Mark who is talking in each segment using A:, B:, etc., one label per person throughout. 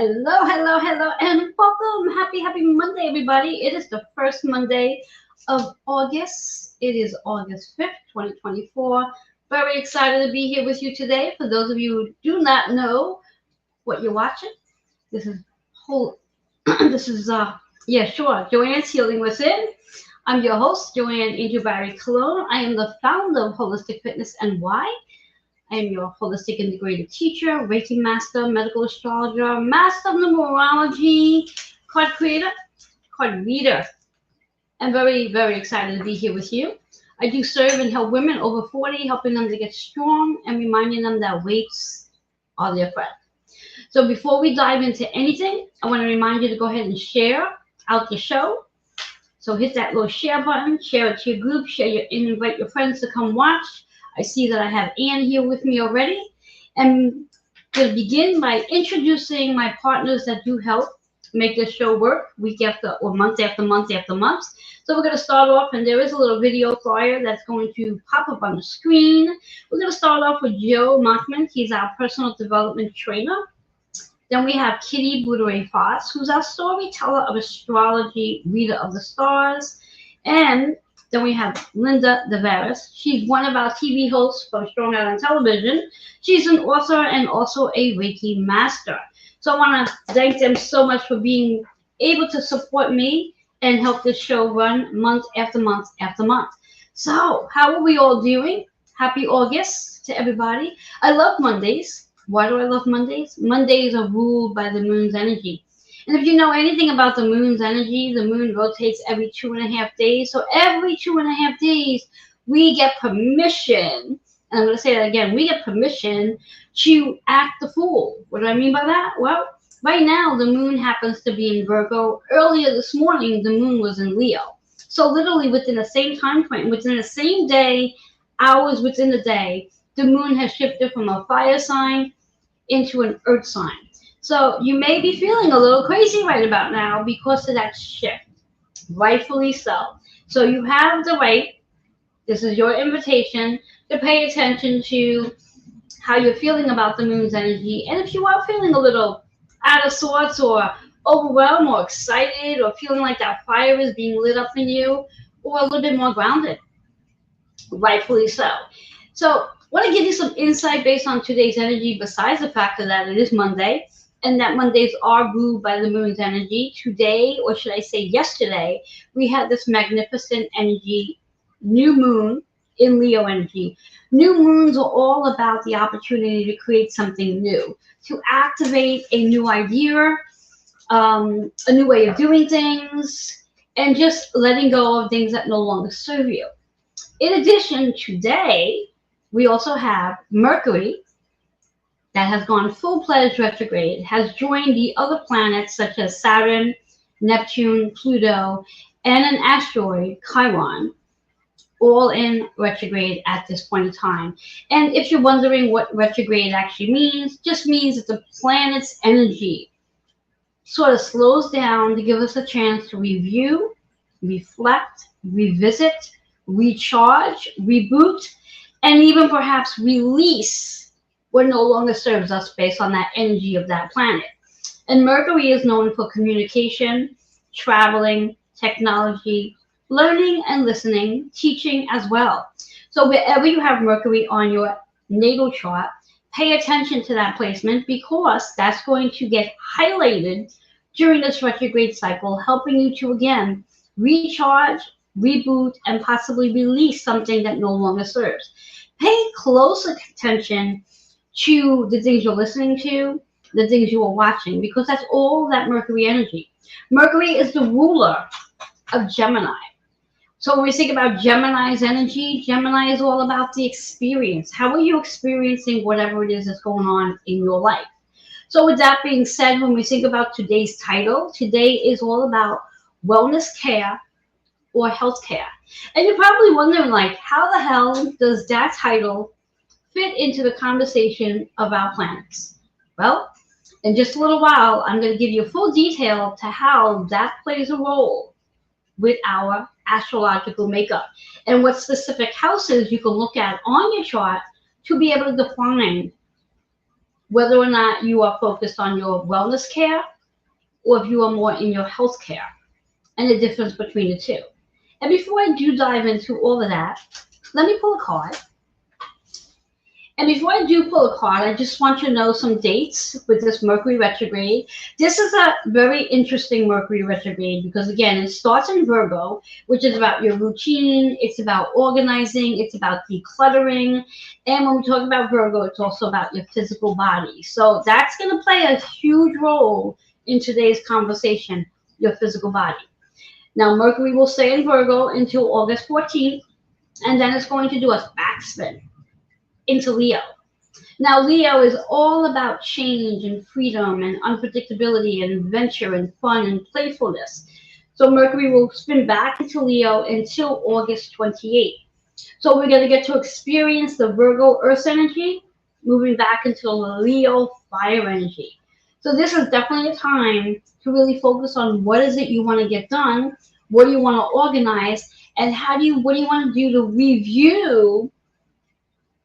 A: Hello, hello, hello, and welcome. Happy Monday, everybody. It is the first Monday of August. It is August 5th, 2024. Very excited to be here with you today. For those of you who do not know what you're watching, this is whole. This is yeah, sure. Joanne's Healing Within. I'm your host, Joanne Angel Barry Cologne. I am the founder of Holistic Fitness and Why. I am your holistic integrated teacher, Reiki master, medical astrologer, master of numerology, card creator, card reader. I'm very excited to be here with you. I do serve and help women over 40, helping them to get strong and reminding them that weights are their friend. So before we dive into anything, I want to remind you to go ahead and share out the show. So hit that little share button, share it to your group, and invite your friends to come watch. I see that I have Anne here with me already. And going to begin by introducing my partners that do help make this show work week after or month after month after month. So we're going to start off, and there is a little video flyer that's going to pop up on the screen. We're going to start off with Joe Mockman. He's our personal development trainer. Then we have Kitty Bouderay Foss, who's our storyteller of astrology, reader of the stars. And then we have Linda Deveris. She's one of our TV hosts from Strong Out on Television. She's an author and also a Reiki master. So I want to thank them so much for being able to support me and help this show run month after month after month. So how are we all doing? Happy August to everybody. I love Mondays. Why do I love Mondays? Mondays are ruled by the moon's energy. And if you know anything about the moon's energy, the moon rotates every 2.5 days. So every 2.5 days, we get permission, and I'm going to say that again, we get permission to act the fool. What do I mean by that? Well, right now, the moon happens to be in Virgo. Earlier this morning, the moon was in Leo. So literally within the same time frame, within the same day, hours within the day, the moon has shifted from a fire sign into an earth sign. So you may be feeling a little crazy right about now because of that shift. Rightfully so. So you have the right, this is your invitation, to pay attention to how you're feeling about the moon's energy. And if you are feeling a little out of sorts or overwhelmed or excited or feeling like that fire is being lit up in you, or a little bit more grounded, rightfully so. So I want to give you some insight based on today's energy, besides the fact that it is Monday, and that Mondays are ruled by the moon's energy. Today, or should I say yesterday, we had this magnificent energy, new moon in Leo energy. New moons are all about the opportunity to create something new, to activate a new idea, a new way of doing things, and just letting go of things that no longer serve you. In addition, today, we also have Mercury, that has gone full-fledged retrograde, has joined the other planets such as Saturn, Neptune, Pluto, and an asteroid, Chiron, all in retrograde at this point in time. And if you're wondering what retrograde actually means, just means that the planet's energy sort of slows down to give us a chance to review, reflect, revisit, recharge, reboot, and even perhaps release what no longer serves us based on that energy of that planet. And Mercury is known for communication, traveling, technology, learning and listening, teaching as well. So wherever you have Mercury on your natal chart, pay attention to that placement because that's going to get highlighted during this retrograde cycle, helping you to, again, recharge, reboot, and possibly release something that no longer serves. Pay close attention to the things you're listening to, the things you are watching, because that's all that Mercury energy. Mercury is the ruler of Gemini. So when we think about Gemini's energy, Gemini is all about the experience. How are you experiencing whatever it is that's going on in your life? So with that being said, when we think about today's title, today is all about wellness care or health care. And you're probably wondering, like, how the hell does that title fit into the conversation of our planets? Well, in just a little while, I'm going to give you full detail to how that plays a role with our astrological makeup and what specific houses you can look at on your chart to be able to define whether or not you are focused on your wellness care or if you are more in your health care, and the difference between the two. And before I do dive into all of that, let me pull a card. And before I do pull a card, I just want you to know some dates with this Mercury retrograde. This is a very interesting Mercury retrograde because, again, it starts in Virgo, which is about your routine, it's about organizing, it's about decluttering. And when we talk about Virgo, it's also about your physical body. So that's going to play a huge role in today's conversation, your physical body. Now, Mercury will stay in Virgo until August 14th, and then it's going to do a backspin into Leo. Now, Leo is all about change and freedom and unpredictability and adventure and fun and playfulness. So Mercury will spin back into Leo until August 28th. So we're going to get to experience the Virgo Earth energy, moving back into the Leo fire energy. So this is definitely a time to really focus on what is it you want to get done, what do you want to organize, and what do you want to do to review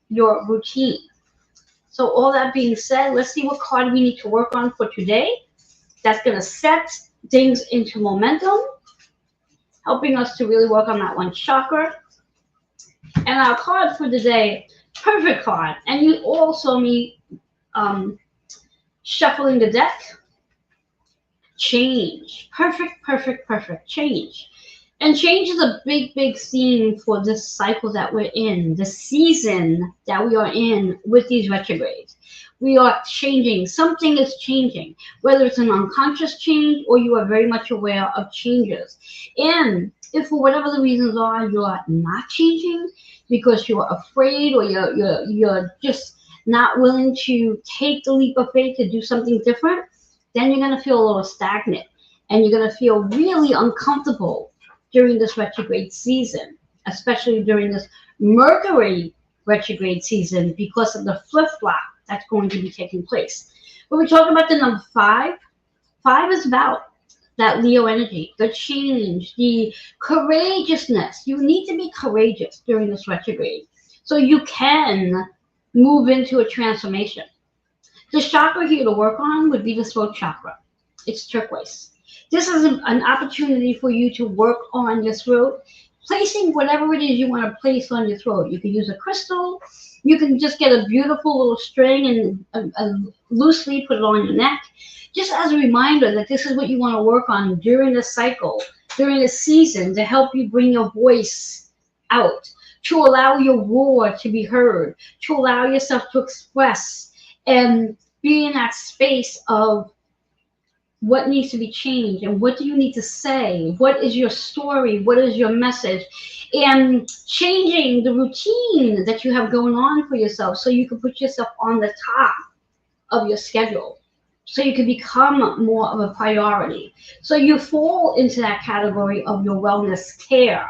A: your routine. So all that being said, let's see what card we need to work on for today. That's going to set things into momentum, helping us to really work on that one chakra. And our card for today, perfect card. And you all saw me shuffling the deck. Change. Perfect, perfect, perfect. Change. And change is a big, big theme for this cycle that we're in, the season that we are in with these retrogrades. We are changing. Something is changing, whether it's an unconscious change or you are very much aware of changes. And if for whatever the reasons are, you are not changing because you're afraid or you're just not willing to take the leap of faith to do something different, then you're going to feel a little stagnant and you're going to feel really uncomfortable during this retrograde season, especially during this Mercury retrograde season because of the flip-flop that's going to be taking place. When we talk about the number 5, 5 is about that Leo energy, the change, the courageousness. You need to be courageous during this retrograde so you can move into a transformation. The chakra here to work on would be the throat chakra. It's turquoise. This is an opportunity for you to work on your throat, placing whatever it is you want to place on your throat. You can use a crystal. You can just get a beautiful little string and loosely put it on your neck, just as a reminder that this is what you want to work on during the cycle, during the season, to help you bring your voice out, to allow your roar to be heard, to allow yourself to express and be in that space of what needs to be changed and what do you need to say, what is your story, what is your message, and changing the routine that you have going on for yourself so you can put yourself on the top of your schedule, so you can become more of a priority, so you fall into that category of your wellness care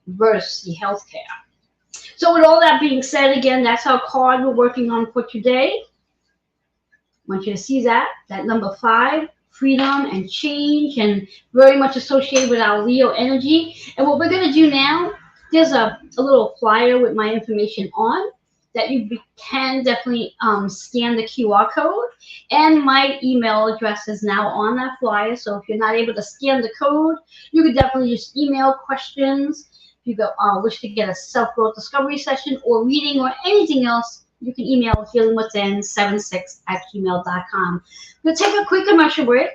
A: versus the health care. So with all that being said, again, that's our card we're working on for today. I want you to see that number 5, freedom and change, and very much associated with our Leo energy. And what we're going to do now, there's a little flyer with my information on that you can definitely scan the QR code. And my email address is now on that flyer. So if you're not able to scan the code, you could definitely just email questions. If you wish to get a self-growth discovery session or reading or anything else, you can email healingwithin76@gmail.com. We'll take a quick commercial break,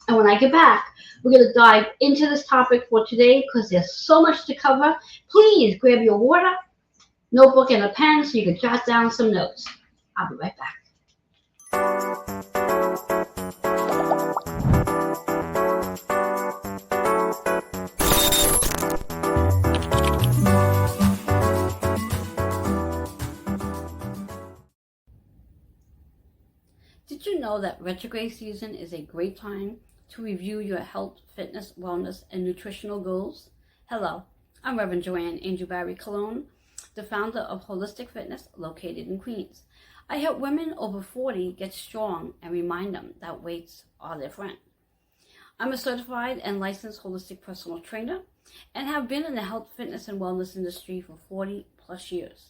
A: and when I get back, we're going to dive into this topic for today because there's so much to cover. Please grab your water, notebook, and a pen so you can jot down some notes. I'll be right back. Did you know that retrograde season is a great time to review your health, fitness, wellness, and nutritional goals? Hello, I'm Reverend Joanne Angel Barry Cologne, the founder of Holistic Fitness located in Queens. I help women over 40 get strong and remind them that weights are their friend. I'm a certified and licensed holistic personal trainer and have been in the health, fitness, and wellness industry for 40 plus years.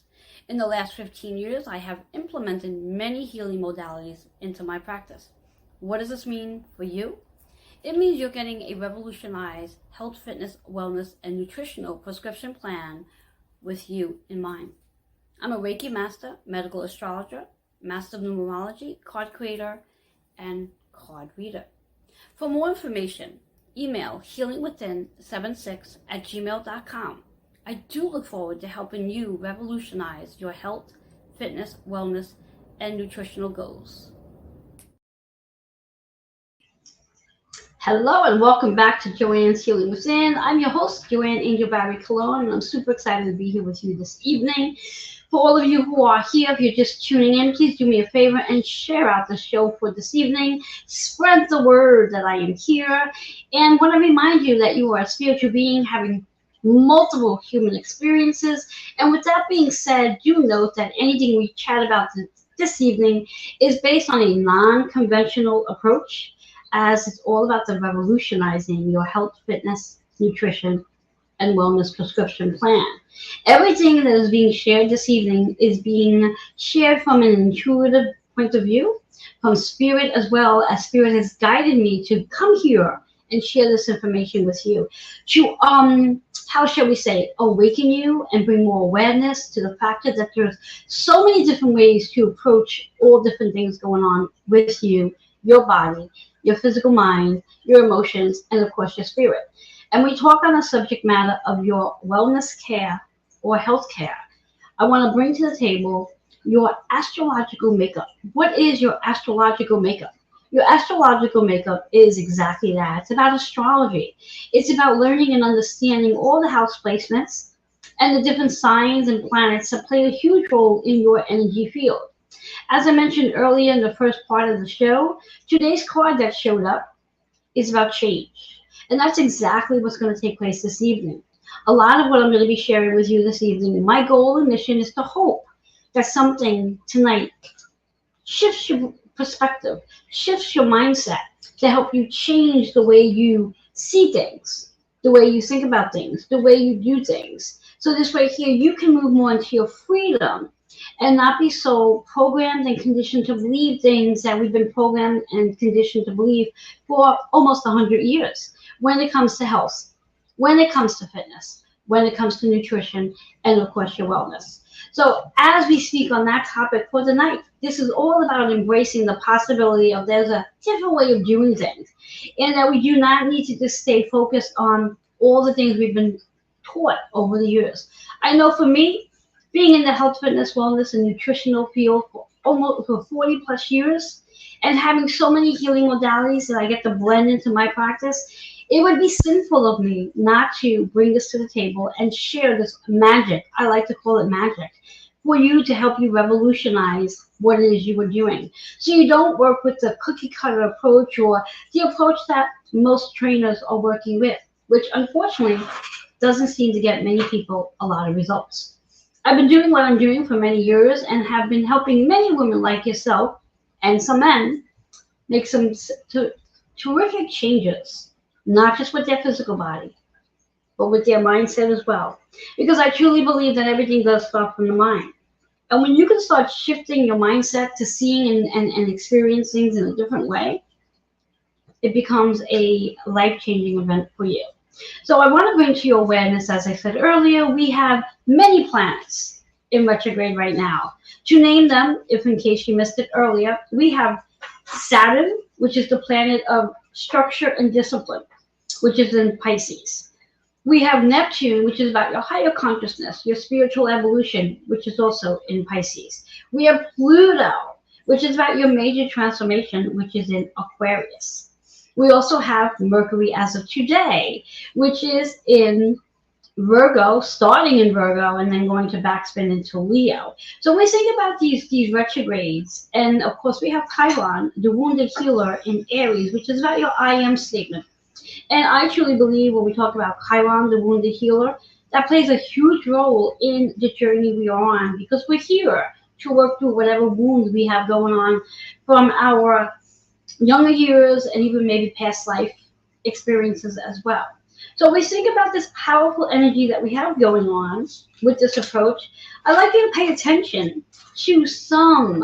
B: In the last 15 years, I have implemented many healing modalities into my practice. What does this mean for you? It means you're getting a revolutionized health, fitness, wellness, and nutritional prescription plan with you in mind. I'm a Reiki master, medical astrologer, master of numerology, card creator, and card reader. For more information, email healingwithin76@gmail.com. I do look forward to helping you revolutionize your health, fitness, wellness, and nutritional goals.
A: Hello and welcome back to Joanne's Healing Within. I'm your host, Joanne Angel Barry Cologne, and I'm super excited to be here with you this evening. For all of you who are here, if you're just tuning in, please do me a favor and share out the show for this evening. Spread the word that I am here. And want to remind you that you are a spiritual being having multiple human experiences. And with that being said, do note that anything we chat about this evening is based on a non-conventional approach, as it's all about the revolutionizing your health, fitness, nutrition, and wellness prescription plan. Everything that is being shared this evening is being shared from an intuitive point of view, from spirit, as well as spirit has guided me to come here and share this information with you to how shall we say it, awaken you and bring more awareness to the fact that there's so many different ways to approach all different things going on with you, your body, your physical mind, your emotions, and of course your spirit. And we talk on the subject matter of your wellness care or health care. I want to bring to the table your astrological makeup. What is your astrological makeup? Your astrological makeup is exactly that. It's about astrology. It's about learning and understanding all the house placements and the different signs and planets that play a huge role in your energy field. As I mentioned earlier in the first part of the show, today's card that showed up is about change. And that's exactly what's going to take place this evening. A lot of what I'm going to be sharing with you this evening, my goal and mission is to hope that something tonight shifts your perspective, shifts your mindset to help you change the way you see things, the way you think about things, the way you do things. So this way here, you can move more into your freedom and not be so programmed and conditioned to believe things that we've been programmed and conditioned to believe for almost 100 years when it comes to health, when it comes to fitness, when it comes to nutrition, and of course your wellness. So as we speak on that topic for the night, this is all about embracing the possibility of there's a different way of doing things, and that we do not need to just stay focused on all the things we've been taught over the years. I know for me, being in the health, fitness, wellness, and nutritional field for almost 40 plus years, and having so many healing modalities that I get to blend into my practice, it would be sinful of me not to bring this to the table and share this magic. I like to call it magic for you to help you revolutionize what it is you are doing. So you don't work with the cookie cutter approach or the approach that most trainers are working with, which unfortunately doesn't seem to get many people a lot of results. I've been doing what I'm doing for many years and have been helping many women like yourself and some men make some terrific changes, not just with their physical body, but with their mindset as well. Because I truly believe that everything does start from the mind. And when you can start shifting your mindset to seeing and experiencing things in a different way, it becomes a life-changing event for you. So I want to bring to your awareness, as I said earlier, we have many planets in retrograde right now. To name them, if in case you missed it earlier, we have Saturn, which is the planet of structure and discipline, which is in Pisces. We have Neptune, which is about your higher consciousness, your spiritual evolution, which is also in Pisces. We have Pluto, which is about your major transformation, which is in Aquarius. We also have Mercury as of today, which is in Virgo, starting in Virgo and then going to backspin into Leo. So when we think about these retrogrades, and of course we have Chiron, the wounded healer in Aries, which is about your I am statement. And I truly believe when we talk about Chiron, the wounded healer, that plays a huge role in the journey we are on, because we're here to work through whatever wounds we have going on from our younger years and even maybe past life experiences as well. So we think about this powerful energy that we have going on with this approach. I'd like you to pay attention to some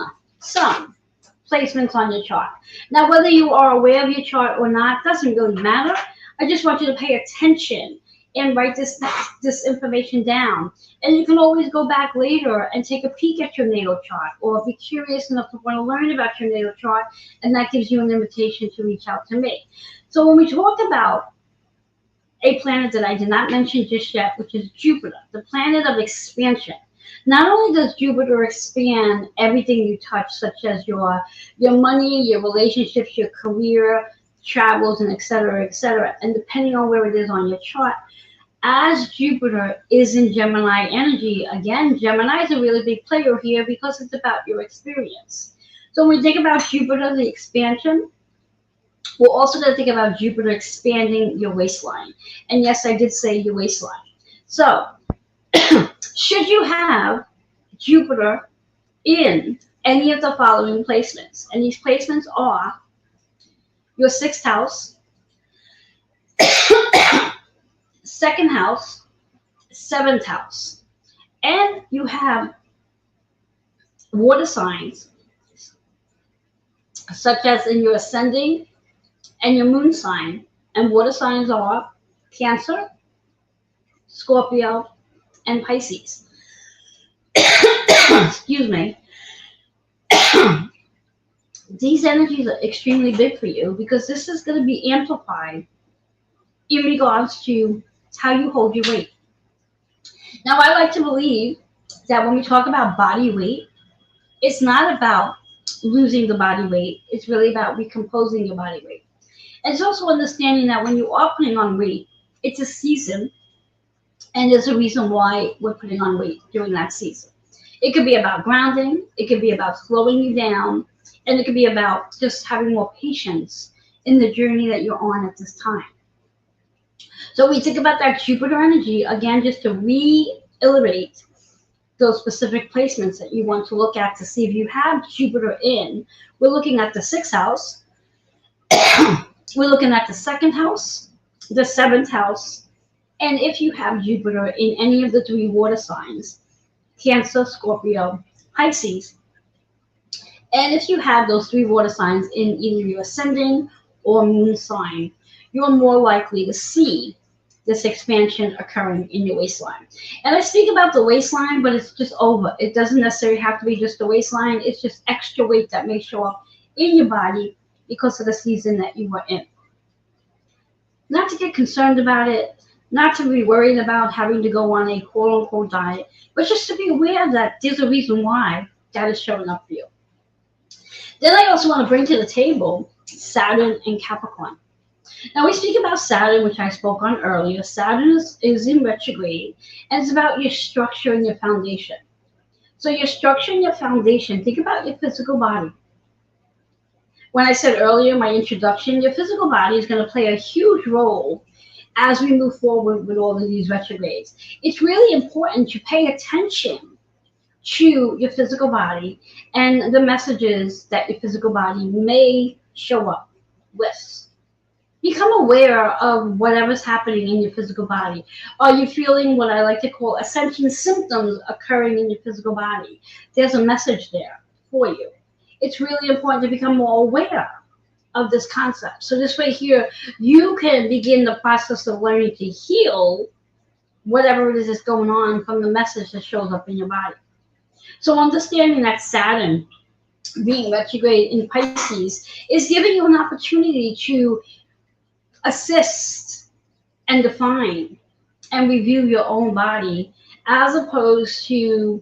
A: placements on your chart. Now, whether you are aware of your chart or not doesn't really matter. I just want you to pay attention and write this information down. And you can always go back later and take a peek at your natal chart, or be curious enough to want to learn about your natal chart, and that gives you an invitation to reach out to me. So when we talk about a planet that I did not mention just yet, which is Jupiter, the planet of expansion. Not only does Jupiter expand everything you touch, such as your money, your relationships, your career, travels, and et cetera, and depending on where it is on your chart, as Jupiter is in Gemini energy, again, Gemini is a really big player here because it's about your experience. So when we think about Jupiter, the expansion, we're also going to think about Jupiter expanding your waistline. And yes, I did say your waistline. So, should you have Jupiter in any of the following placements, and these placements are your sixth house, second house, seventh house, and you have water signs, such as in your ascending and your moon sign. And water signs are Cancer, Scorpio, and Pisces. Excuse me. These energies are extremely big for you because this is going to be amplified in regards to how you hold your weight. Now, I like to believe that when we talk about body weight, it's not about losing the body weight. It's really about recomposing your body weight. And it's also understanding that when you are putting on weight, it's a season, and there's a reason why we're putting on weight during that season. It could be about grounding, it could be about slowing you down, and it could be about just having more patience in the journey that you're on at this time. So we think about that Jupiter energy, again, just to reiterate those specific placements that you want to look at to see if you have Jupiter in. We're looking at the sixth house, we're looking at the second house, the seventh house, and if you have Jupiter in any of the three water signs, Cancer, Scorpio, Pisces, and if you have those three water signs in either your ascending or moon sign, you're more likely to see this expansion occurring in your waistline. And I speak about the waistline, but it's just over. It doesn't necessarily have to be just the waistline. It's just extra weight that may show up in your body because of the season that you were in. Not to get concerned about it, not to be worried about having to go on a quote-unquote diet, but just to be aware that there's a reason why that is showing up for you. Then I also want to bring to the table Saturn and Capricorn. Now we speak about Saturn, which I spoke on earlier. Saturn is in retrograde, and it's about your structure and your foundation. So your structure and your foundation, think about your physical body. When I said earlier, my introduction, your physical body is going to play a huge role as we move forward with all of these retrogrades. It's really important to pay attention to your physical body and the messages that your physical body may show up with. Become aware of whatever's happening in your physical body. Are you feeling what I like to call ascension symptoms occurring in your physical body? There's a message there for you. It's really important to become more aware of this concept. So this way here, you can begin the process of learning to heal whatever it is that's going on from the message that shows up in your body. So understanding that Saturn being retrograde in Pisces is giving you an opportunity to assist and define and review your own body, as opposed to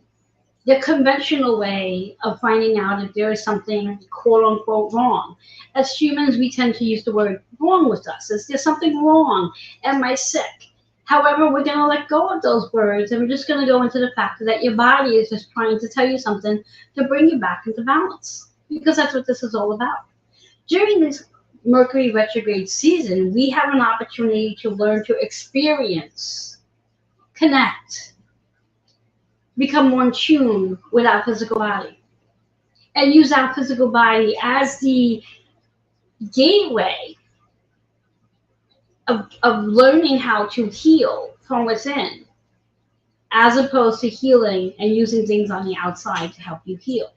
A: the conventional way of finding out if there is something quote unquote wrong. As humans, we tend to use the word wrong with us. Is there something wrong? Am I sick? However, we're going to let go of those words, and we're just going to go into the fact that your body is just trying to tell you something to bring you back into balance, because that's what this is all about. During this Mercury retrograde season, we have an opportunity to learn to experience, connect, become more in tune with our physical body, and use our physical body as the gateway of learning how to heal from within, as opposed to healing and using things on the outside to help you heal.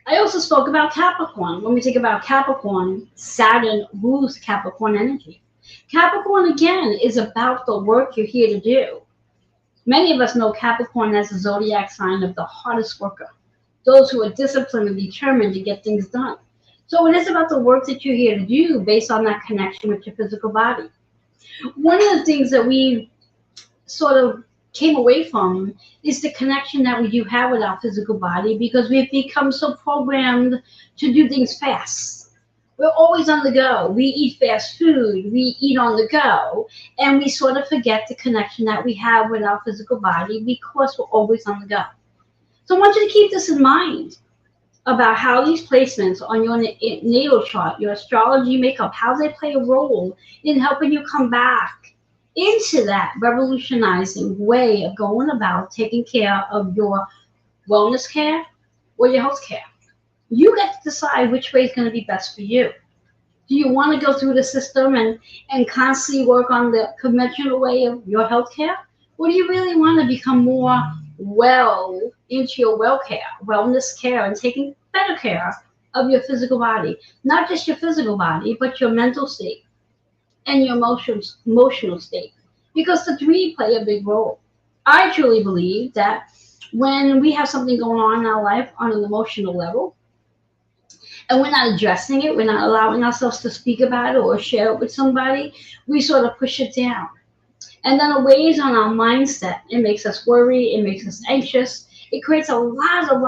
A: I also spoke about Capricorn. When we think about Capricorn, Saturn rules Capricorn energy. Capricorn, again, is about the work you're here to do. Many of us know Capricorn as the zodiac sign of the hardest worker, those who are disciplined and determined to get things done. So it is about the work that you're here to do based on that connection with your physical body. One of the things that we sort of came away from is the connection that we do have with our physical body, because we've become so programmed to do things fast. We're always on the go. We eat fast food, we eat on the go, and we sort of forget the connection that we have with our physical body because we're always on the go. So I want you to keep this in mind about how these placements on your natal chart, your astrology makeup, how they play a role in helping you come back into that revolutionizing way of going about taking care of your wellness care or your health care. You get to decide which way is going to be best for you. Do you want to go through the system and constantly work on the conventional way of your health care? Or do you really want to become more well into your wellness care, and taking better care of your physical body? Not just your physical body, but your mental state and your emotional state. Because the three play a big role. I truly believe that when we have something going on in our life on an emotional level, and we're not addressing it, we're not allowing ourselves to speak about it or share it with somebody, we sort of push it down. And then it weighs on our mindset. It makes us worry, it makes us anxious. It creates a lot of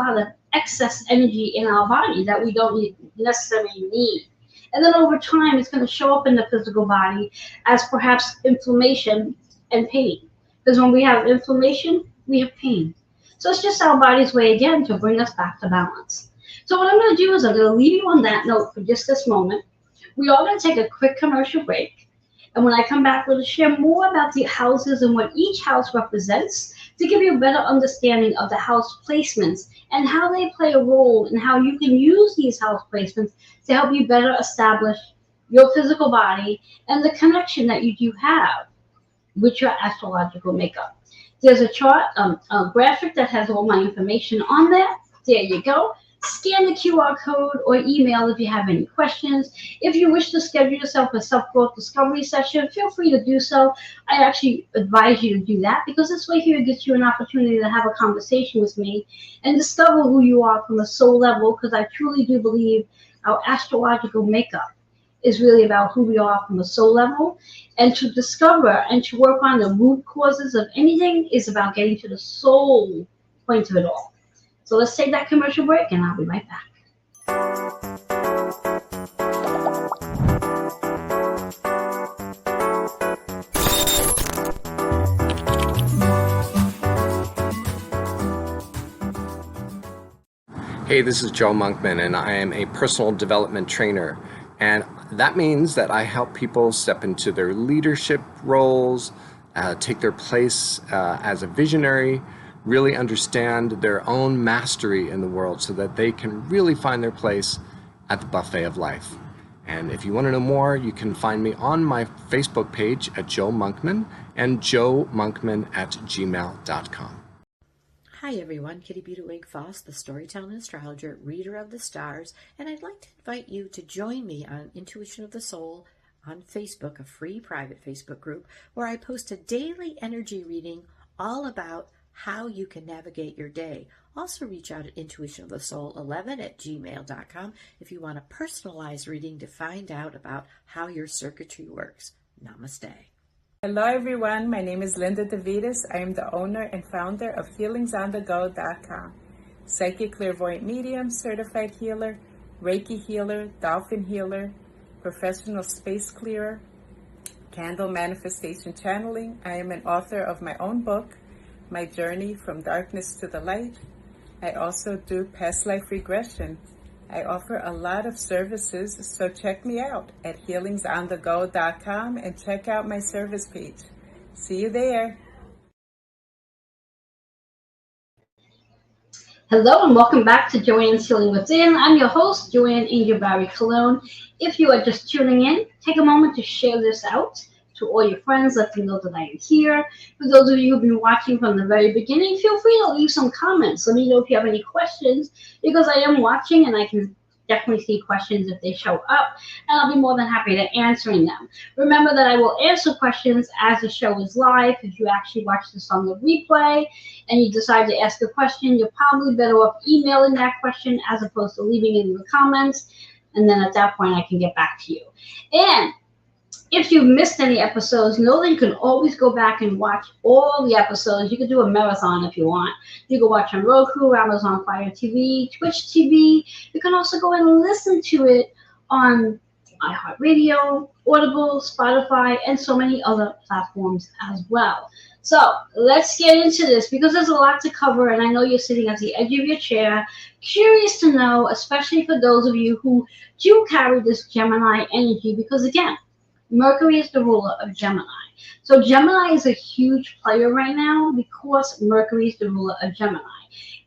A: excess energy in our body that we don't necessarily need. And then over time, it's going to show up in the physical body as perhaps inflammation and pain. Because when we have inflammation, we have pain. So it's just our body's way, again, to bring us back to balance. So what I'm going to do is I'm going to leave you on that note for just this moment. We are going to take a quick commercial break. And when I come back, we'll share more about the houses and what each house represents to give you a better understanding of the house placements and how they play a role and how you can use these house placements to help you better establish your physical body and the connection that you do have with your astrological makeup. There's a chart, a graphic that has all my information on there. There you go. Scan the QR code or email if you have any questions. If you wish to schedule yourself a self-growth discovery session, feel free to do so. I actually advise you to do that, because this way here gets you an opportunity to have a conversation with me and discover who you are from a soul level, because I truly do believe our astrological makeup is really about who we are from a soul level. And to discover and to work on the root causes of anything is about getting to the soul point of it all. So let's take that commercial break and I'll be right back.
C: Hey, this is Joe Monkman, and I am a personal development trainer. And that means that I help people step into their leadership roles, take their place as a visionary, really understand their own mastery in the world so that they can really find their place at the buffet of life. And if you want to know more, you can find me on my Facebook page at Joe Monkman and joemonkman@gmail.com.
D: Hi everyone, Kitty Beauty Wig Foss, the storytelling astrologer, reader of the stars, and I'd like to invite you to join me on Intuition of the Soul on Facebook, a free private Facebook group where I post a daily energy reading all about how you can navigate your day. Also reach out at intuitionofthesoul11@gmail.com if you want a personalized reading to find out about how your circuitry works. Namaste.
E: Hello everyone, my name is Linda DeVitas. I am the owner and founder of HealingsOnTheGo.com. Psychic clairvoyant medium, certified healer, Reiki healer, dolphin healer, professional space clearer, candle manifestation channeling. I am an author of my own book, My Journey from Darkness to the Light. I also do past life regression. I offer a lot of services, so check me out at HealingsOnTheGo.com and check out my service page. See you there.
A: Hello and welcome back to Joanne's Healing Within. I'm your host, Joanne Angel Barry Cologne. If you are just tuning in, take a moment to share this out to all your friends. Let them know that I am here. For those of you who've been watching from the very beginning, feel free to leave some comments. Let me know if you have any questions, because I am watching and I can definitely see questions if they show up, and I'll be more than happy to answering them. Remember that I will answer questions as the show is live. If you actually watch this on the replay and you decide to ask a question, you're probably better off emailing that question as opposed to leaving it in the comments, and then at that point I can get back to you. And if you've missed any episodes, know that you can always go back and watch all the episodes. You can do a marathon if you want. You can watch on Roku, Amazon Fire TV, Twitch TV. You can also go and listen to it on iHeartRadio, Audible, Spotify, and so many other platforms as well. So let's get into this, because there's a lot to cover, and I know you're sitting at the edge of your chair, curious to know, especially for those of you who do carry this Gemini energy, because again, Mercury is the ruler of Gemini. So Gemini is a huge player right now because Mercury is the ruler of Gemini.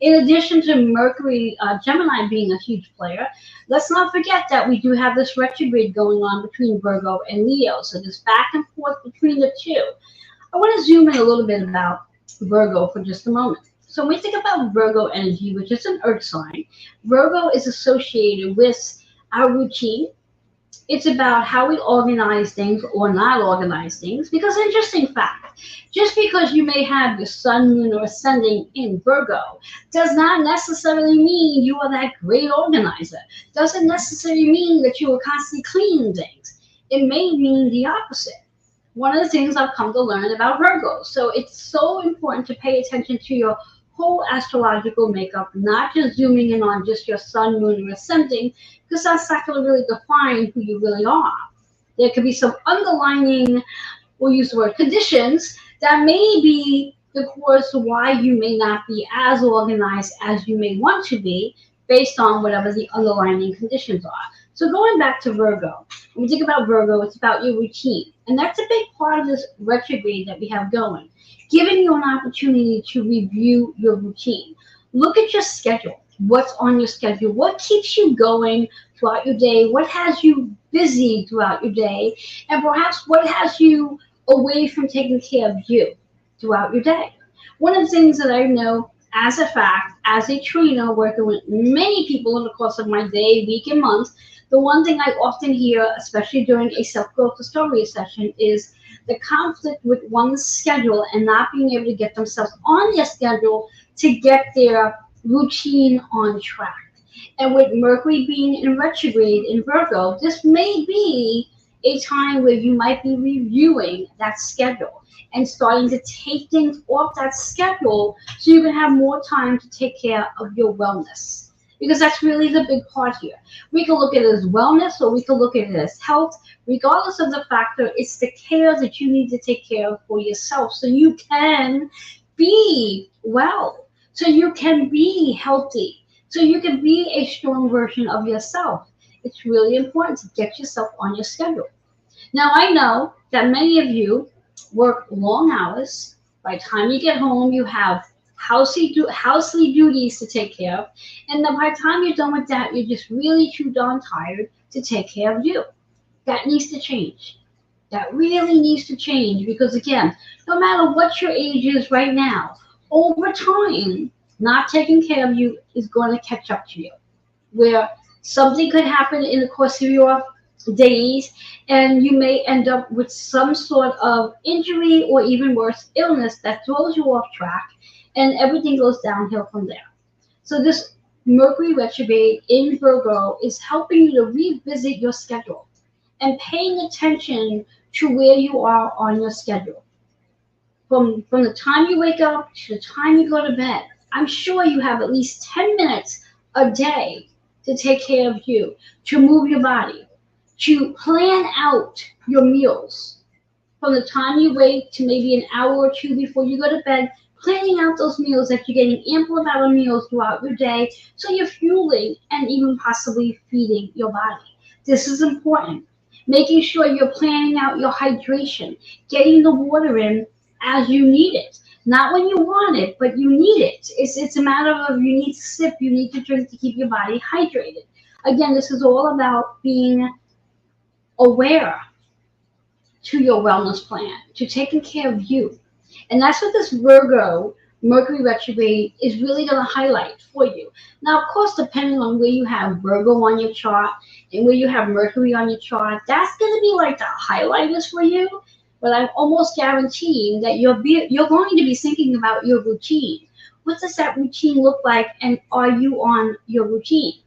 A: In addition to Mercury, Gemini being a huge player, let's not forget that we do have this retrograde going on between Virgo and Leo. So this back and forth between the two. I want to zoom in a little bit about Virgo for just a moment. So when we think about Virgo energy, which is an earth sign, Virgo is associated with our routine. It's about how we organize things or not organize things. Because interesting fact, just because you may have your sun, moon, or ascending in Virgo does not necessarily mean you are that great organizer. Doesn't necessarily mean that you are constantly cleaning things. It may mean the opposite. One of the things I've come to learn about Virgo. So it's so important to pay attention to your whole astrological makeup, not just zooming in on just your sun, moon, or ascending, because that's not going to really define who you really are. There could be some underlying, we'll use the word conditions, that may be the cause why you may not be as organized as you may want to be, based on whatever the underlying conditions are. So going back to Virgo, when we think about Virgo, it's about your routine. And that's a big part of this retrograde that we have going, giving you an opportunity to review your routine. Look at your schedule. What's on your schedule? What keeps you going throughout your day? What has you busy throughout your day? And perhaps what has you away from taking care of you throughout your day? One of the things that I know as a fact, as a trainer working with many people in the course of my day, week, and month, the one thing I often hear, especially during a self-growth discovery session, is the conflict with one's schedule and not being able to get themselves on their schedule to get their routine on track. And with Mercury being in retrograde in Virgo, this may be a time where you might be reviewing that schedule and starting to take things off that schedule so you can have more time to take care of your wellness. Because that's really the big part here. We can look at it as wellness, or we can look at it as health. Regardless of the factor, it's the care that you need to take care of for yourself so you can be well, so you can be healthy, so you can be a strong version of yourself. It's really important to get yourself on your schedule. Now, I know that many of you work long hours. By the time you get home, you have housely duties to take care of. And then by the time you're done with that, you're just really too darn tired to take care of you. That needs to change. That really needs to change, because again, no matter what your age is right now, over time, not taking care of you is going to catch up to you. Where something could happen in the course of your days, and you may end up with some sort of injury or even worse, illness that throws you off track, and everything goes downhill from there. So this Mercury retrograde in Virgo is helping you to revisit your schedule and paying attention to where you are on your schedule. From the time you wake up to the time you go to bed, I'm sure you have at least 10 minutes a day to take care of you, to move your body, to plan out your meals. From the time you wait to maybe an hour or two before you go to bed, planning out those meals, that you're getting ample amount of meals throughout your day, so you're fueling and even possibly feeding your body. This is important. Making sure you're planning out your hydration, getting the water in as you need it. Not when you want it, but you need it. It's a matter of you need to sip, you need to drink to keep your body hydrated. Again, this is all about being aware to your wellness plan, to taking care of you. And that's what this Virgo Mercury retrograde is really going to highlight for you. Now, of course, depending on where you have Virgo on your chart and where you have Mercury on your chart, that's going to be like the highlighters for you. But I'm almost guaranteeing that you're going to be thinking about your routine. What does that routine look like, and are you on your routine?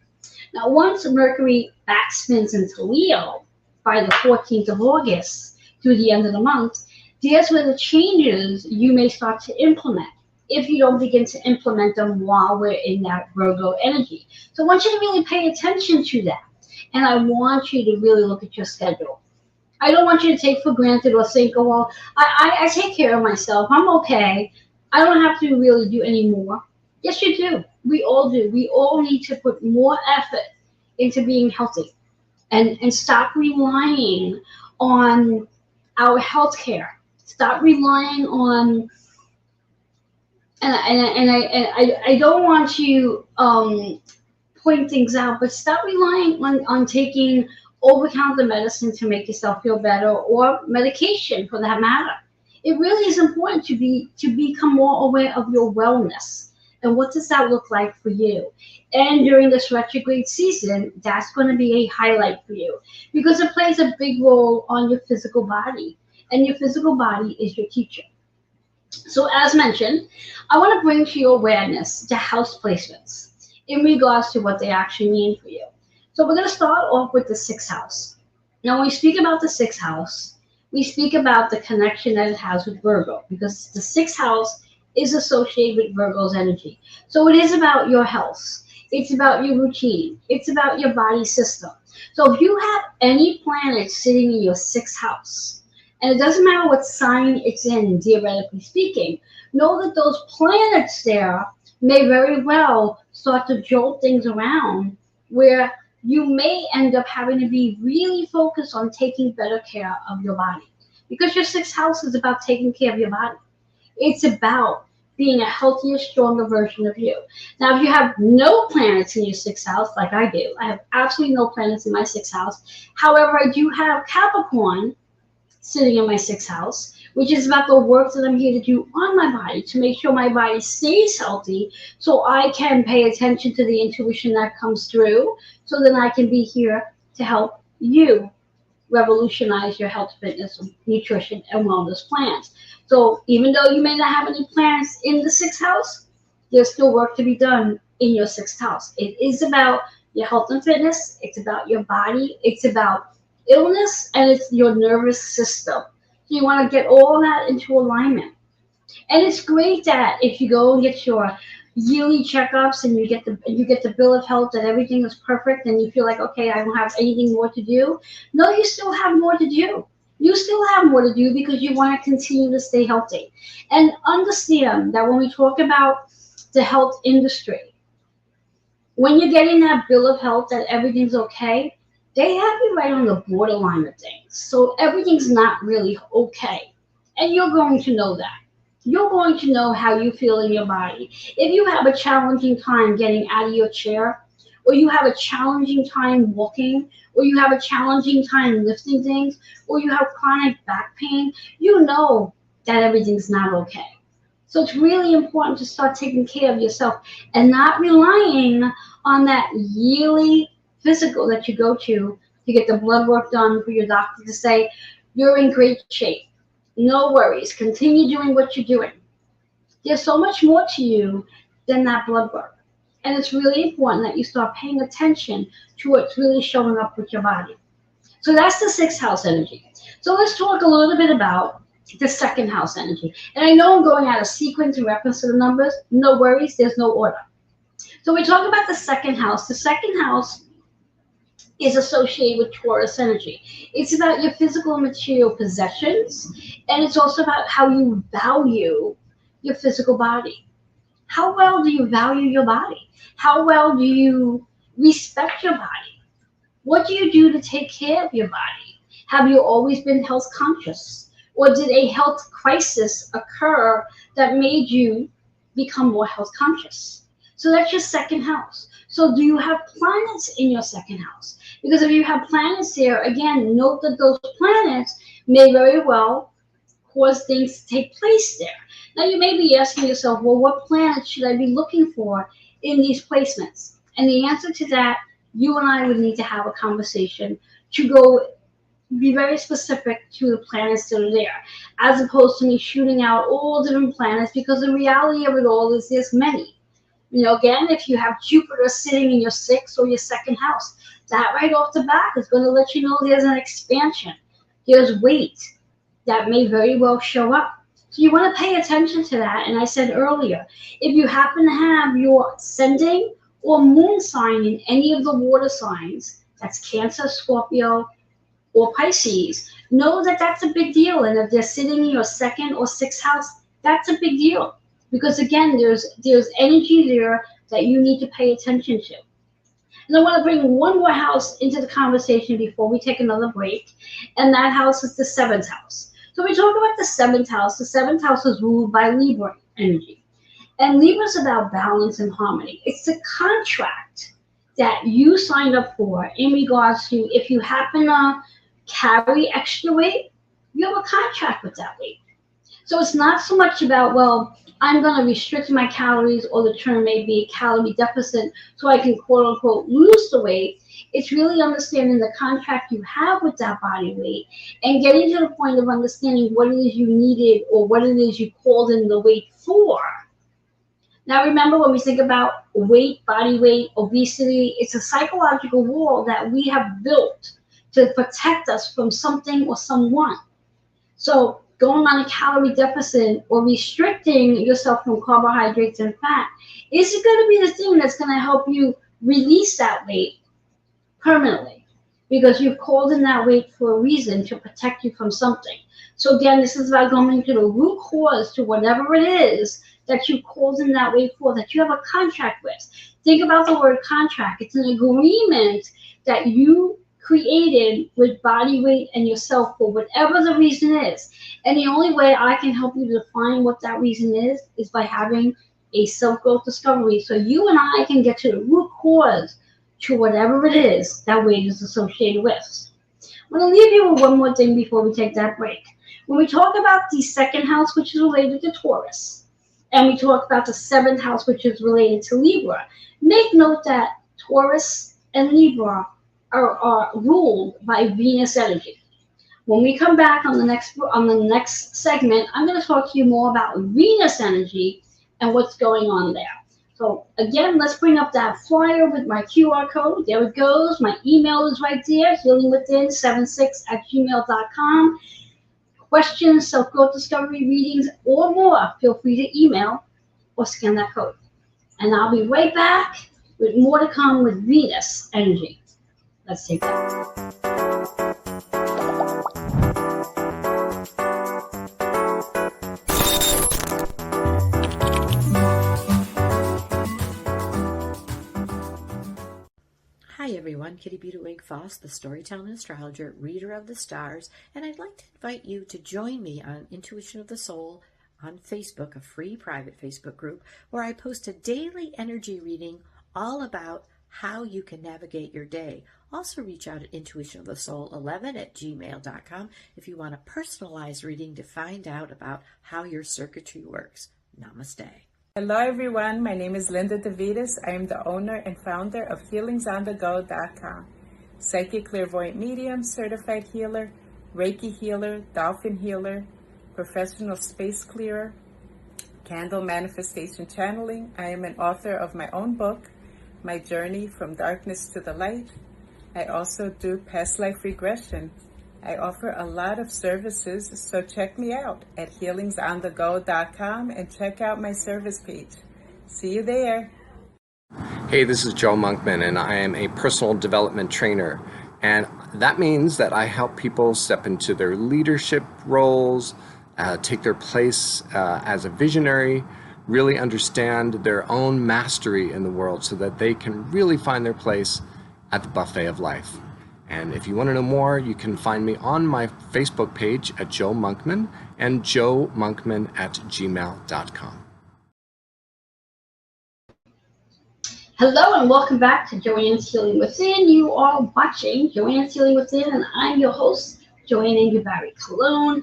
A: Now, once Mercury backspins into Leo by the 14th of August through the end of the month, there's where the changes you may start to implement if you don't begin to implement them while we're in that Virgo energy. So I want you to really pay attention to that. And I want you to really look at your schedule. I don't want you to take for granted or think, oh, well, I take care of myself. I'm okay. I don't have to really do any more. Yes, you do. We all do. We all need to put more effort into being healthy and stop relying on our health care. Stop relying on, and I don't want to point things out, but stop relying on taking over-the-counter medicine to make yourself feel better, or medication for that matter. It really is important to become more aware of your wellness and what does that look like for you. And during this retrograde season, that's going to be a highlight for you because it plays a big role on your physical body, and your physical body is your teacher. So as mentioned, I want to bring to your awareness the house placements in regards to what they actually mean for you. So we're going to start off with the sixth house. Now, when we speak about the sixth house, we speak about the connection that it has with Virgo, because the sixth house is associated with Virgo's energy. So it is about your health. It's about your routine. It's about your body system. So if you have any planet sitting in your sixth house, and it doesn't matter what sign it's in, theoretically speaking, know that those planets there may very well start to jolt things around where you may end up having to be really focused on taking better care of your body. Because your sixth house is about taking care of your body. It's about being a healthier, stronger version of you. Now, if you have no planets in your sixth house, like I do, I have absolutely no planets in my sixth house. However, I do have Capricorn sitting in my sixth house, which is about the work that I'm here to do on my body to make sure my body stays healthy so I can pay attention to the intuition that comes through, so that I can be here to help you revolutionize your health, fitness, nutrition, and wellness plans. So even though you may not have any plans in the sixth house, there's still work to be done in your sixth house. It is about your health and fitness. It's about your body. It's about illness, and it's your nervous system. So you want to get all that into alignment. And it's great that if you go and get your yearly checkups and you get the bill of health that everything is perfect and you feel like, okay, I don't have anything more to do. No, you still have more to do. You still have more to do because you want to continue to stay healthy. And understand that when we talk about the health industry, when you're getting that bill of health that everything's okay, they have you right on the borderline of things. So everything's not really okay. And you're going to know that. You're going to know how you feel in your body. If you have a challenging time getting out of your chair, or you have a challenging time walking, or you have a challenging time lifting things, or you have chronic back pain, you know that everything's not okay. So it's really important to start taking care of yourself and not relying on that yearly physical that you go to get the blood work done for your doctor to say, you're in great shape. No worries. Continue doing what you're doing. There's so much more to you than that blood work. And it's really important that you start paying attention to what's really showing up with your body. So that's the sixth house energy. So let's talk a little bit about the second house energy. And I know I'm going out of sequence in reference to the numbers. No worries. There's no order. So we talk about the second house. The second house is associated with Taurus energy. It's about your physical and material possessions, and it's also about how you value your physical body. How well do you value your body? How well do you respect your body? What do you do to take care of your body? Have you always been health conscious? Or did a health crisis occur that made you become more health conscious? So that's your second house. So do you have planets in your second house? Because if you have planets there, again, note that those planets may very well cause things to take place there. Now you may be asking yourself, well, what planets should I be looking for in these placements? And the answer to that, you and I would need to have a conversation to go be very specific to the planets that are there, as opposed to me shooting out all different planets, because the reality of it all is there's many. Again, if you have Jupiter sitting in your sixth or your second house, that right off the bat is going to let you know there's an expansion. There's weight that may very well show up. So you want to pay attention to that. And I said earlier, if you happen to have your ascending or moon sign in any of the water signs, that's Cancer, Scorpio, or Pisces, know that that's a big deal. And if they're sitting in your second or sixth house, that's a big deal. Because again, there's energy there that you need to pay attention to. And I want to bring one more house into the conversation before we take another break, and that house is the seventh house. So we talk about the seventh house. The seventh house is ruled by Libra energy. And Libra is about balance and harmony. It's the contract that you signed up for in regards to if you happen to carry extra weight, you have a contract with that weight. So it's not so much about, well, I'm going to restrict my calories, or the term may be calorie deficit, so I can quote unquote lose the weight. It's really understanding the contract you have with that body weight and getting to the point of understanding what it is you needed or what it is you called in the weight for. Now remember, when we think about weight, body weight, obesity, it's a psychological wall that we have built to protect us from something or someone. So going on a calorie deficit or restricting yourself from carbohydrates and fat is going to be the thing that's going to help you release that weight permanently, because you've called in that weight for a reason, to protect you from something. So again, this is about going to the root cause to whatever it is that you called in that weight for, that you have a contract with. Think about the word contract. It's an agreement that you created with body weight and yourself for whatever the reason is. And the only way I can help you define what that reason is by having a self-growth discovery, so you and I can get to the root cause to whatever it is that weight is associated with. I'm going to leave you with one more thing before we take that break. When we talk about the second house, which is related to Taurus, and we talk about the seventh house, which is related to Libra, make note that Taurus and Libra are ruled by Venus energy. When we come back on the next segment, I'm going to talk to you more about Venus energy and what's going on there. So again, let's bring up that flyer with my QR code. There it goes. My email is right there, healingwithin76@gmail.com. Questions, self-growth discovery readings, or more, feel free to email or scan that code. And I'll be right back with more to come with Venus energy. Let's take that.
D: Hi everyone, Kitty Wing Foss, the storytelling astrologer, reader of the stars, and I'd like to invite you to join me on Intuition of the Soul on Facebook, a free private Facebook group where I post a daily energy reading all about how you can navigate your day. Also reach out at intuitionofthesoul11@gmail.com if you want a personalized reading to find out about how your circuitry works. Namaste.
E: Hello everyone, my name is Linda DeVitas. I am the owner and founder of HealingsOnTheGo.com. Psychic clairvoyant medium, certified healer, Reiki healer, dolphin healer, professional space clearer, candle manifestation channeling. I am an author of my own book, My Journey from Darkness to the Light. I also do past life regression. I offer a lot of services, so check me out at HealingsOnTheGo.com and check out my service page. See you there.
C: Hey, this is Joe Monkman, and I am a personal development trainer. And that means that I help people step into their leadership roles, take their place as a visionary, really understand their own mastery in the world so that they can really find their place at the buffet of life. And if you want to know more, you can find me on my Facebook page at Joe Monkman and joemonkman@gmail.com.
A: Hello and welcome back to Joanne's Healing Within. You are watching Joanne's Healing Within, and I'm your host, Joanne Ingabari Cologne.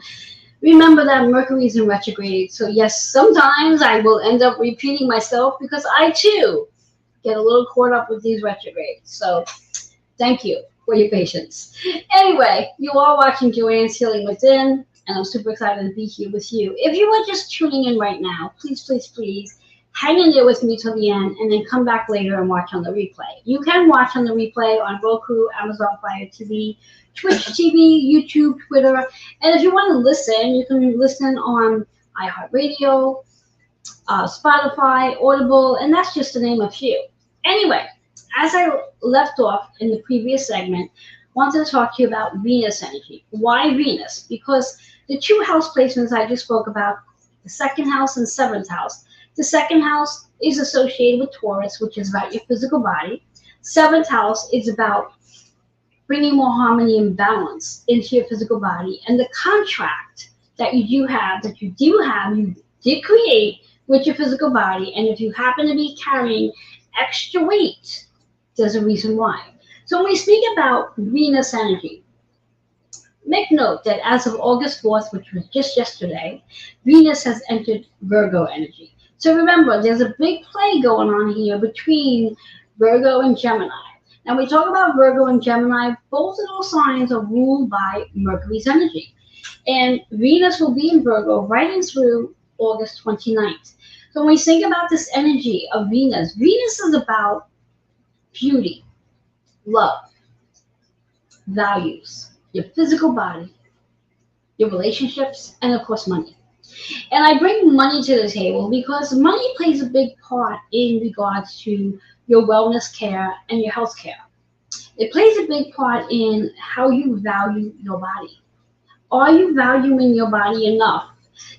A: Remember that Mercury is in retrograde, so yes, sometimes I will end up repeating myself because I too get a little caught up with these retrogrades. So thank you for your patience. Anyway, you are watching Joanne's Healing Within, and I'm super excited to be here with you. If you are just tuning in right now, please, please, please hang in there with me till the end and then come back later and watch on the replay. You can watch on the replay on Roku, Amazon Fire TV, Twitch TV, YouTube, Twitter. And if you want to listen, you can listen on iHeartRadio, Spotify, Audible, and that's just to name a few. Anyway, as I left off in the previous segment, I wanted to talk to you about Venus energy. Why Venus? Because the two house placements I just spoke about, the second house and seventh house, the second house is associated with Taurus, which is about your physical body. Seventh house is about bringing more harmony and balance into your physical body. And the contract that you did create with your physical body. And if you happen to be carrying extra weight, there's a reason why. So when we speak about Venus energy, make note that as of August 4th, which was just yesterday, Venus has entered Virgo energy. So remember, there's a big play going on here between Virgo and Gemini. Now, we talk about Virgo and Gemini, both of those signs are ruled by Mercury's energy. And Venus will be in Virgo right in through August 29th. So when we think about this energy of Venus, Venus is about beauty, love, values, your physical body, your relationships, and of course, money. And I bring money to the table because money plays a big part in regards to your wellness care and your health care. It plays a big part in how you value your body. Are you valuing your body enough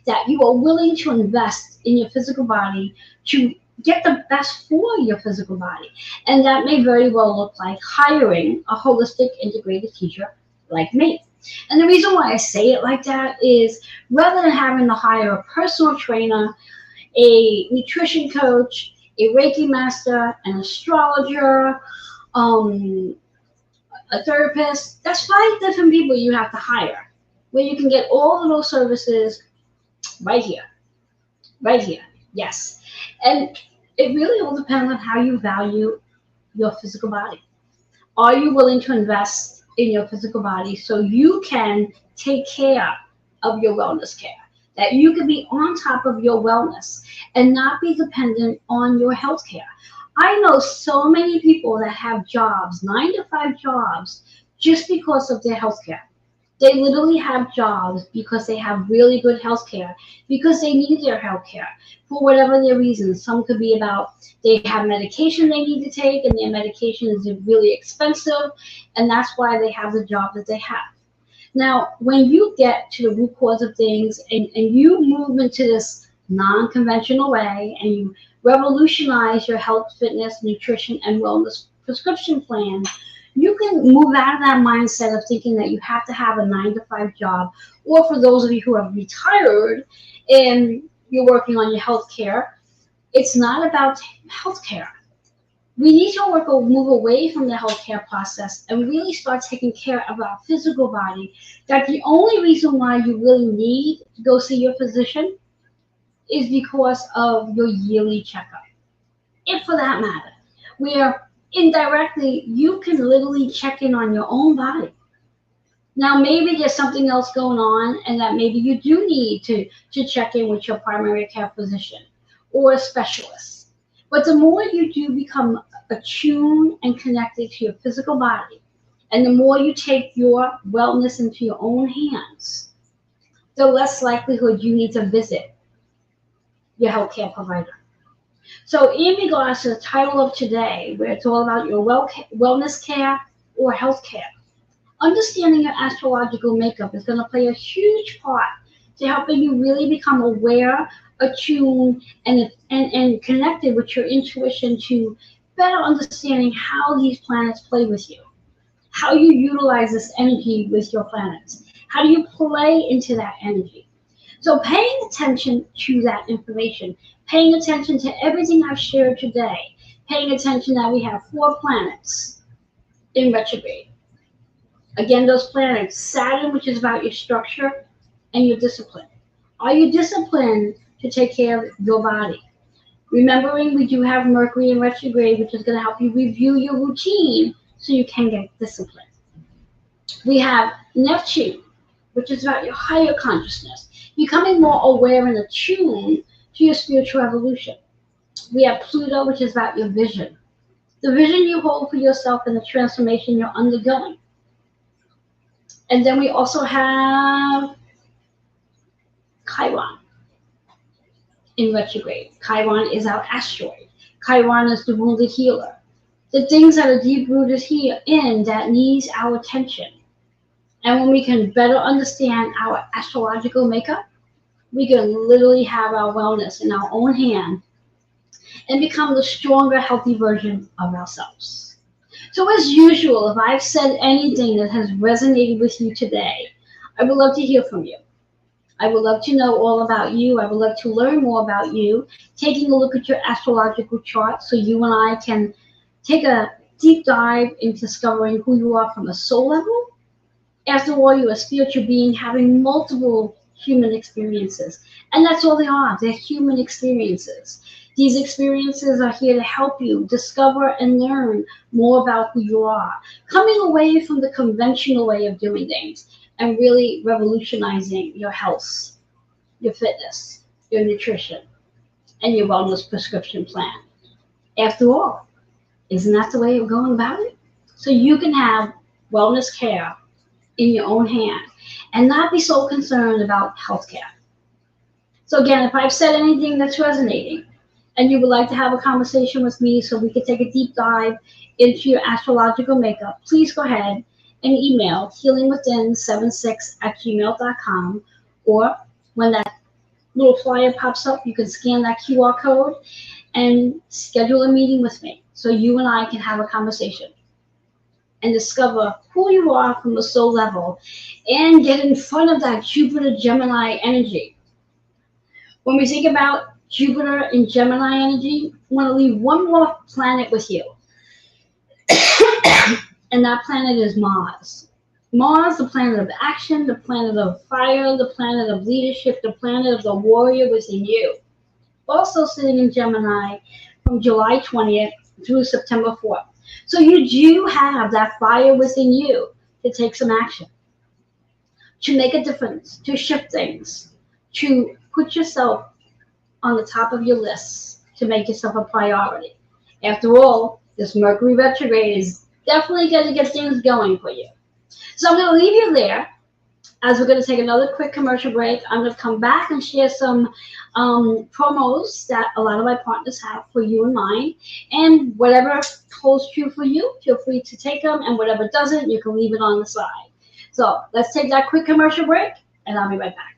A: that you are willing to invest in your physical body to get the best for your physical body? And that may very well look like hiring a holistic integrated teacher like me. And the reason why I say it like that is rather than having to hire a personal trainer, a nutrition coach, a Reiki master, an astrologer, a therapist, that's 5 different people you have to hire, where you can get all of those services right here, yes. And it really all depends on how you value your physical body. Are you willing to invest in your physical body so you can take care of your wellness care, that you can be on top of your wellness and not be dependent on your health care? I know so many people that have jobs, 9-to-5 jobs, just because of their health care. They literally have jobs because they have really good health care, because they need their health care for whatever their reasons. Some could be about they have medication they need to take and their medication is really expensive, and that's why they have the job that they have. Now, when you get to the root cause of things and you move into this non-conventional way and you revolutionize your health, fitness, nutrition, and wellness prescription plan, you can move out of that mindset of thinking that you have to have a 9-to-5 job, or for those of you who have retired and you're working on your health care, it's not about health care. We need to move away from the health care process and really start taking care of our physical body. That the only reason why you really need to go see your physician is because of your yearly checkup. If for that matter, where indirectly you can literally check in on your own body. Now, maybe there's something else going on and that maybe you do need to check in with your primary care physician or a specialist. But the more you do become attuned and connected to your physical body, and the more you take your wellness into your own hands, the less likelihood you need to visit your healthcare provider. So in regards to the title of today, where it's all about your wellness care or health care, understanding your astrological makeup is going to play a huge part to helping you really become aware, attuned, and connected with your intuition to better understanding how these planets play with you, how you utilize this energy with your planets. How do you play into that energy? So paying attention to that information, paying attention to everything I've shared today, paying attention that we have 4 planets in retrograde. Again, those planets, Saturn, which is about your structure and your discipline. Are you disciplined to take care of your body? Remembering we do have Mercury in retrograde, which is going to help you review your routine so you can get disciplined. We have Neptune, which is about your higher consciousness, becoming more aware and attuned to your spiritual evolution. We have Pluto, which is about your vision, the vision you hold for yourself and the transformation you're undergoing. And then we also have Chiron in retrograde. Chiron is our asteroid. Chiron is the wounded healer. The things that are deep rooted here in that needs our attention. And when we can better understand our astrological makeup, we can literally have our wellness in our own hand and become the stronger, healthy version of ourselves. So as usual, if I've said anything that has resonated with you today, I would love to hear from you. I would love to know all about you. I would love to learn more about you, taking a look at your astrological chart so you and I can take a deep dive into discovering who you are from a soul level. After all, you're a spiritual being having multiple human experiences. And that's all they are. They're human experiences. These experiences are here to help you discover and learn more about who you are, coming away from the conventional way of doing things and really revolutionizing your health, your fitness, your nutrition, and your wellness prescription plan. After all, isn't that the way of going about it? So you can have wellness care in your own hand and not be so concerned about healthcare. So again, if I've said anything that's resonating and you would like to have a conversation with me so we could take a deep dive into your astrological makeup, please go ahead and email healingwithin76@gmail.com, or when that little flyer pops up, you can scan that QR code and schedule a meeting with me so you and I can have a conversation and discover who you are from the soul level and get in front of that Jupiter Gemini energy. When we think about Jupiter and Gemini energy, I want to leave one more planet with you. And that planet is Mars. Mars, the planet of action, the planet of fire, the planet of leadership, the planet of the warrior within you. Also sitting in Gemini from July 20th through September 4th. So you do have that fire within you to take some action, to make a difference, to shift things, to put yourself on the top of your list, to make yourself a priority. After all, this Mercury retrograde is definitely going to get things going for you. So I'm going to leave you there as we're going to take another quick commercial break. I'm going to come back and share some promos that a lot of my partners have for you and mine. And whatever holds true for you, feel free to take them. And whatever doesn't, you can leave it on the side. So let's take that quick commercial break, and I'll be right back.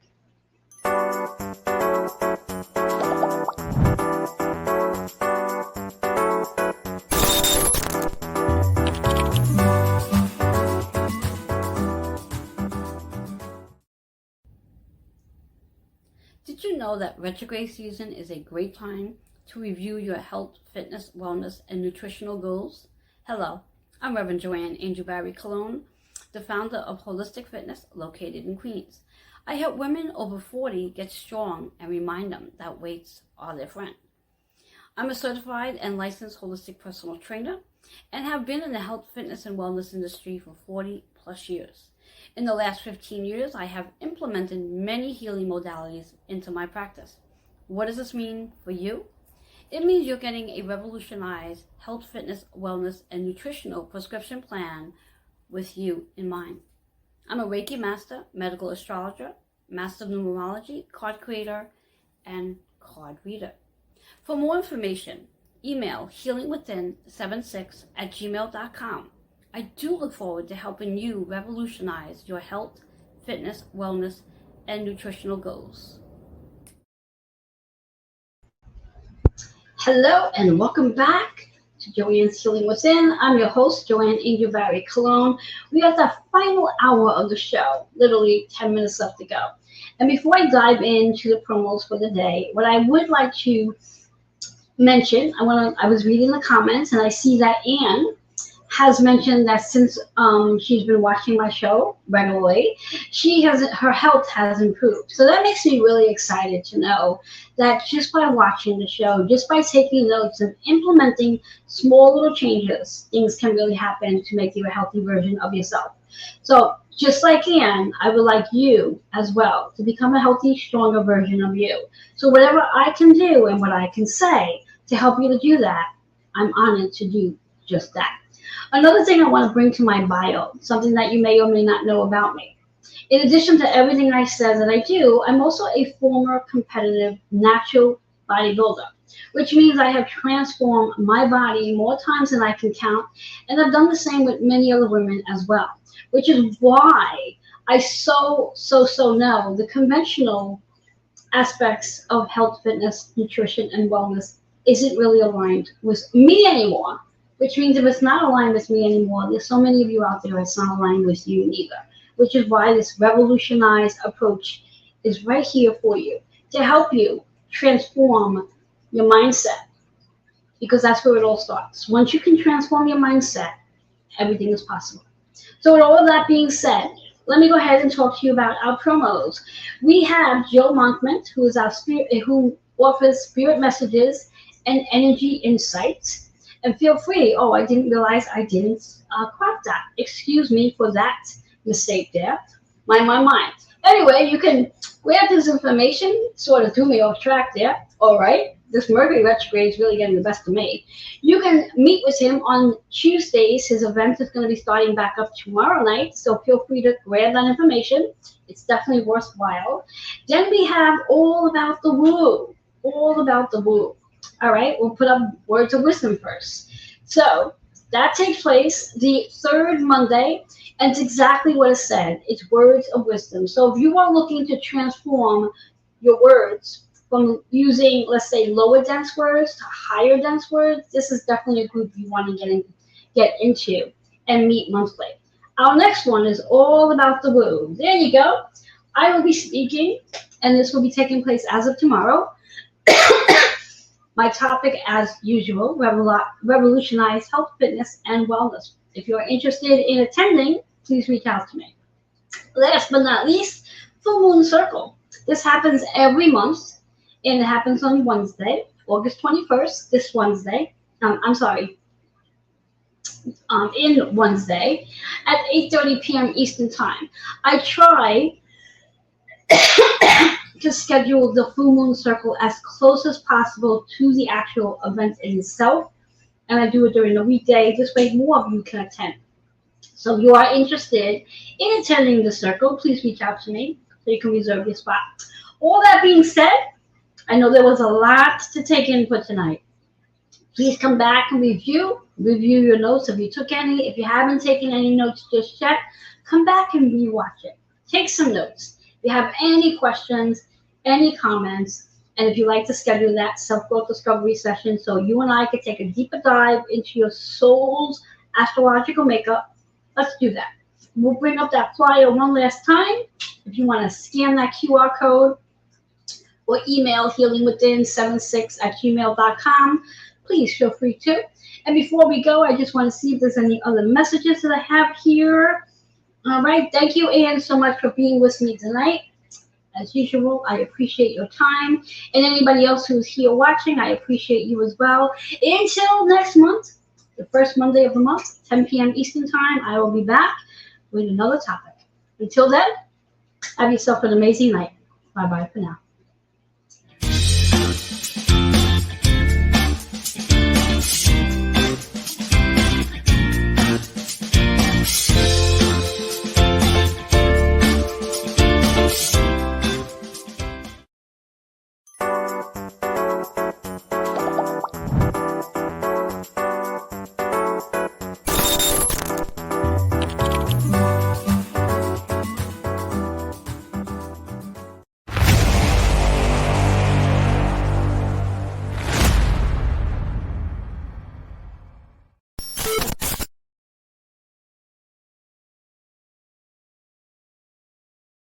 B: Did you know that retrograde season is a great time to review your health, fitness, wellness, and nutritional goals? Hello, I'm Reverend Joanne Angel Barry Cologne, the founder of Holistic Fitness located in Queens. I help women over 40 get strong and remind them that weights are their friend. I'm a certified and licensed holistic personal trainer and have been in the health, fitness, and wellness industry for 40 plus years. In the last 15 years, I have implemented many healing modalities into my practice. What does this mean for you? It means you're getting a revolutionized health, fitness, wellness, and nutritional prescription plan with you in mind. I'm a Reiki master, medical astrologer, master of numerology, card creator, and card reader. For more information, email healingwithin76@gmail.com. I do look forward to helping you revolutionize your health, fitness, wellness, and nutritional goals.
A: Hello and welcome back to Joanne's Healing Within. I'm your host, Joanne Angel Barry Cologne. We are at the final hour of the show, literally 10 minutes left to go. And before I dive into the promos for the day, what I would like to mention, I was reading the comments and I see that Anne has mentioned that since she's been watching my show regularly, her health has improved. So that makes me really excited to know that just by watching the show, just by taking notes and implementing small little changes, things can really happen to make you a healthy version of yourself. So just like Anne, I would like you as well to become a healthy, stronger version of you. So whatever I can do and what I can say to help you to do that, I'm honored to do just that. Another thing I want to bring to my bio, something that you may or may not know about me. In addition to everything I said that I do, I'm also a former competitive natural bodybuilder, which means I have transformed my body more times than I can count, and I've done the same with many other women as well, which is why I so know the conventional aspects of health, fitness, nutrition, and wellness isn't really aligned with me anymore. Which means if it's not aligned with me anymore, there's so many of you out there it's not aligned with you neither. Which is why this revolutionized approach is right here for you to help you transform your mindset. Because that's where it all starts. Once you can transform your mindset, everything is possible. So with all of that being said, let me go ahead and talk to you about our promos. We have Jill Monkman, who offers spirit messages and energy insights. And feel free. Oh, I didn't realize I didn't crop that. Excuse me for that mistake there. My. Anyway, you can grab this information. Sort of threw me off track there. All right. This Mercury retrograde is really getting the best of me. You can meet with him on Tuesdays. His event is going to be starting back up tomorrow night. So feel free to grab that information. It's definitely worthwhile. Then we have All About the Woo. All About the Woo. All right, we'll put up Words of Wisdom first. So that takes place the third Monday, and it's exactly what it said. It's Words of Wisdom. So if you are looking to transform your words from using, let's say, lower dense words to higher dense words, this is definitely a group you want to get into and meet monthly. Our next one is All About the Woo. There you go. I will be speaking, and this will be taking place as of tomorrow. My topic, as usual, revolutionize health, fitness, and wellness. If you're interested in attending, please reach out to me. Last but not least, Full Moon Circle. This happens every month, and it happens on Wednesday, August 21st, this Wednesday. In Wednesday at 8:30 p.m. Eastern Time. I try to schedule the Full Moon Circle as close as possible to the actual event in itself, and I do it during the weekday. This way more of you can attend. So if you are interested in attending the circle, please reach out to me so you can reserve your spot. All that being said, I know there was a lot to take in for tonight. Please come back and review your notes if you took any. If you haven't taken any notes just yet, come back and rewatch it. Take some notes. If you have any questions, any comments, and if you'd like to schedule that self-growth discovery session so you and I could take a deeper dive into your soul's astrological makeup, let's do that. We'll bring up that flyer one last time. If you want to scan that QR code or email healingwithin76@gmail.com, please feel free to. And before we go, I just want to see if there's any other messages that I have here. All right. Thank you, Anne, so much for being with me tonight. As usual, I appreciate your time. And anybody else who's here watching, I appreciate you as well. Until next month, the first Monday of the month, 10 p.m. Eastern Time, I will be back with another topic. Until then, have yourself an amazing night. Bye-bye for now. Bye.